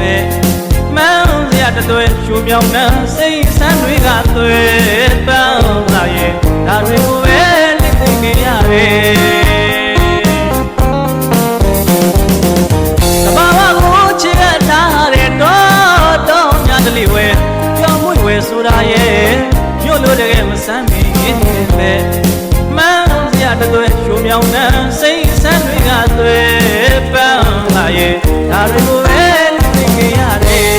မဲ့မှန်းစရာတသွဲရှူမြောင်နှံစိတ်ဆန်းတွေကသွေးပန်းလာရဲ့ဒါတွေကိုပဲလက်သိနေရတယ်တဘာဝကိုချစ်ရထားတဲ့တော့ညာတလီဝဲကြောင်မွေဝဲဆိုတာရဲ့မြို့လို့တကယ်မဆမ်းမင်းနဲ့မှန်းစရာတသွဲရှူမြောင်နှံစိတ်ဆန်းတွေကသွေးပန်းလာရဲ့ဒါတွေကိုပဲလက်သိနေရတယ်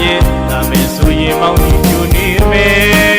ရဲ့ဒါမဲ့ဆိုရင်မောင်ကြီးပြူနေမယ်